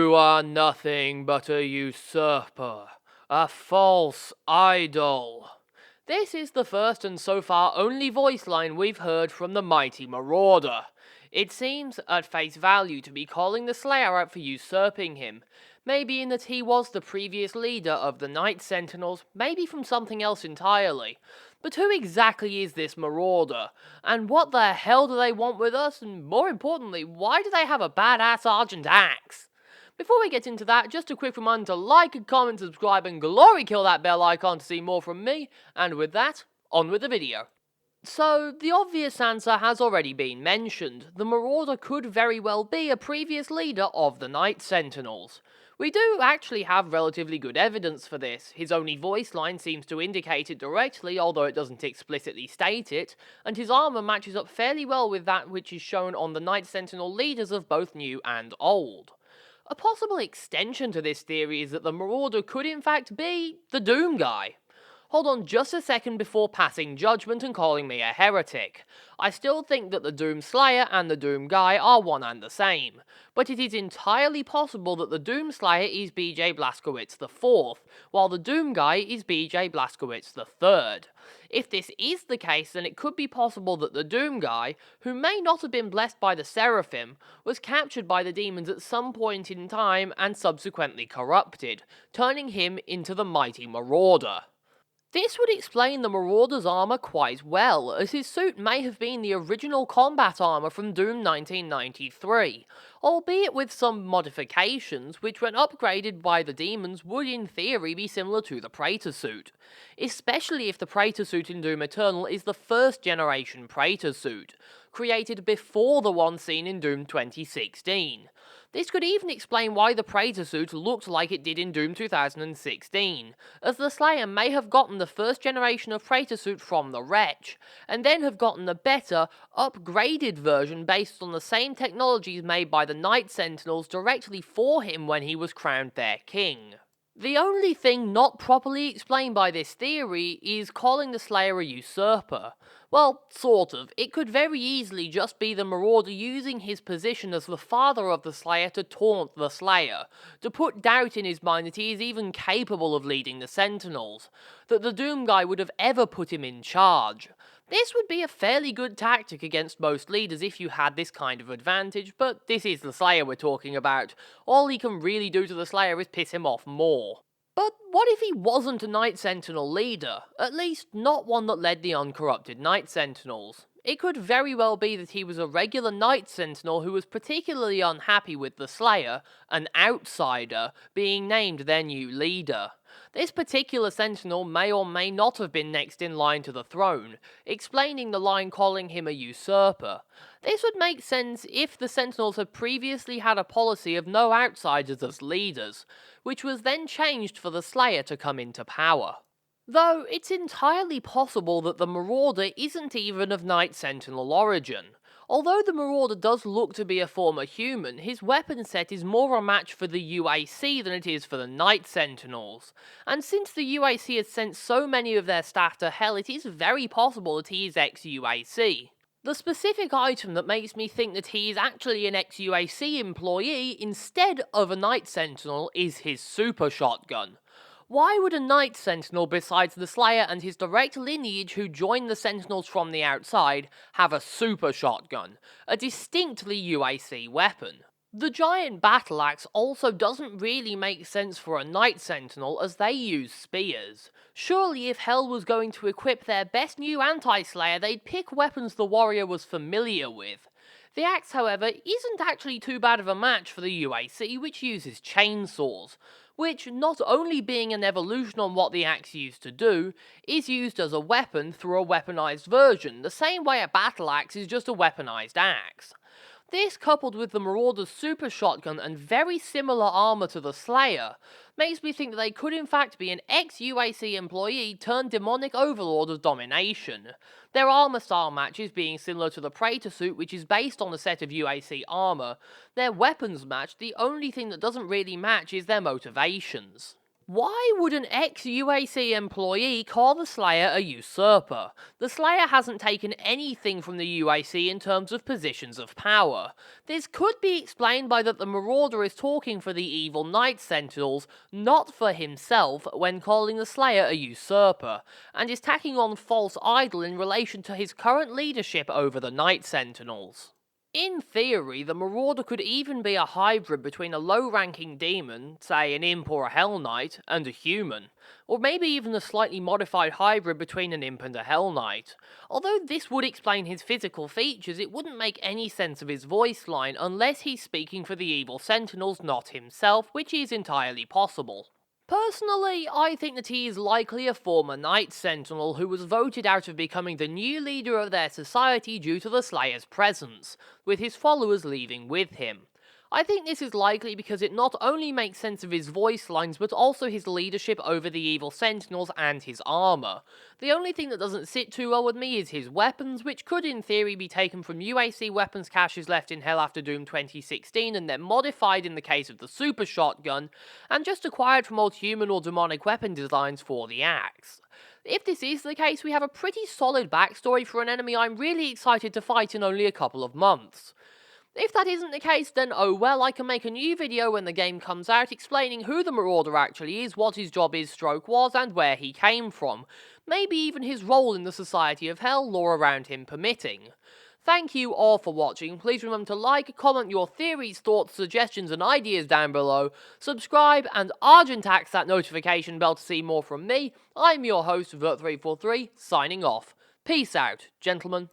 You are nothing but a usurper, a false idol. This is the first and so far only voice line we've heard from the mighty Marauder. It seems, at face value, to be calling the Slayer out for usurping him. Maybe in that he was the previous leader of the Night Sentinels, maybe from something else entirely. But who exactly is this Marauder? And what the hell do they want with us? And more importantly, why do they have a badass Argent axe? Before we get into that, just a quick reminder to like, comment, subscribe, and glory kill that bell icon to see more from me. And with that, on with the video. So, the obvious answer has already been mentioned. The Marauder could very well be a previous leader of the Night Sentinels. We do actually have relatively good evidence for this. His only voice line seems to indicate it directly, although it doesn't explicitly state it, and his armor matches up fairly well with that which is shown on the Night Sentinel leaders of both new and old. A possible extension to this theory is that the Marauder could in fact be the Doom guy. Hold on just a second before passing judgment and calling me a heretic. I still think that the Doom Slayer and the Doom Guy are one and the same, but it is entirely possible that the Doom Slayer is BJ Blazkowicz IV, while the Doom Guy is BJ Blazkowicz III. If this is the case, then it could be possible that the Doom Guy, who may not have been blessed by the Seraphim, was captured by the demons at some point in time and subsequently corrupted, turning him into the mighty Marauder. This would explain the Marauder's armor quite well, as his suit may have been the original combat armor from Doom 1993, albeit with some modifications which when upgraded by the demons would in theory be similar to the Praetor suit, especially if the Praetor suit in Doom Eternal is the first generation Praetor suit, created before the one seen in Doom 2016. This could even explain why the Praetor suit looked like it did in Doom 2016, as the Slayer may have gotten the first generation of Praetor suit from the Wretch, and then have gotten a better, upgraded version based on the same technologies made by the Night Sentinels directly for him when he was crowned their king. The only thing not properly explained by this theory is calling the Slayer a usurper. Well, sort of. It could very easily just be the Marauder using his position as the father of the Slayer to taunt the Slayer, to put doubt in his mind that he is even capable of leading the Sentinels, that the Doom Guy would have ever put him in charge. This would be a fairly good tactic against most leaders if you had this kind of advantage, but this is the Slayer we're talking about. All he can really do to the Slayer is piss him off more. But what if he wasn't a Night Sentinel leader? At least not one that led the uncorrupted Night Sentinels. It could very well be that he was a regular Night Sentinel who was particularly unhappy with the Slayer, an outsider, being named their new leader. This particular Sentinel may or may not have been next in line to the throne, explaining the line calling him a usurper. This would make sense if the Sentinels had previously had a policy of no outsiders as leaders, which was then changed for the Slayer to come into power. Though it's entirely possible that the Marauder isn't even of Night Sentinel origin. Although the Marauder does look to be a former human, his weapon set is more a match for the UAC than it is for the Night Sentinels. And since the UAC has sent so many of their staff to hell, it is very possible that he is ex-UAC. The specific item that makes me think that he is actually an ex-UAC employee instead of a Night Sentinel is his super shotgun. Why would a Night Sentinel besides the Slayer and his direct lineage who joined the Sentinels from the outside have a super shotgun, a distinctly UAC weapon? The giant battle axe also doesn't really make sense for a Night Sentinel as they use spears. Surely if Hell was going to equip their best new anti-Slayer, they'd pick weapons the warrior was familiar with. The axe, however, isn't actually too bad of a match for the UAC, which uses chainsaws, which, not only being an evolution on what the axe used to do, is used as a weapon through a weaponized version, the same way a battle axe is just a weaponized axe. This, coupled with the Marauder's super shotgun and very similar armor to the Slayer, makes me think that they could in fact be an ex-UAC employee turned demonic overlord of domination. Their armor style matches being similar to the Praetor suit, which is based on a set of UAC armor. Their weapons match, the only thing that doesn't really match is their motivations. Why would an ex-UAC employee call the Slayer a usurper? The Slayer hasn't taken anything from the UAC in terms of positions of power. This could be explained by that the Marauder is talking for the evil Night Sentinels, not for himself, when calling the Slayer a usurper, and is tacking on false idol in relation to his current leadership over the Night Sentinels. In theory, the Marauder could even be a hybrid between a low-ranking demon, say an imp or a Hell Knight, and a human, or maybe even a slightly modified hybrid between an imp and a Hell Knight. Although this would explain his physical features, it wouldn't make any sense of his voice line unless he's speaking for the evil Sentinels, not himself, which is entirely possible. Personally, I think that he is likely a former Night Sentinel who was voted out of becoming the new leader of their society due to the Slayer's presence, with his followers leaving with him. I think this is likely because it not only makes sense of his voice lines, but also his leadership over the evil Sentinels and his armor. The only thing that doesn't sit too well with me is his weapons, which could in theory be taken from UAC weapons caches left in Hell After Doom 2016 and then modified in the case of the super shotgun, and just acquired from old human or demonic weapon designs for the axe. If this is the case, we have a pretty solid backstory for an enemy I'm really excited to fight in only a couple of months. If that isn't the case, then oh well, I can make a new video when the game comes out explaining who the Marauder actually is, what his job is stroke was, and where he came from. Maybe even his role in the Society of Hell, lore around him permitting. Thank you all for watching. Please remember to like, comment your theories, thoughts, suggestions, and ideas down below. Subscribe and Argentax that notification bell to see more from me. I'm your host, Vert343, signing off. Peace out, gentlemen.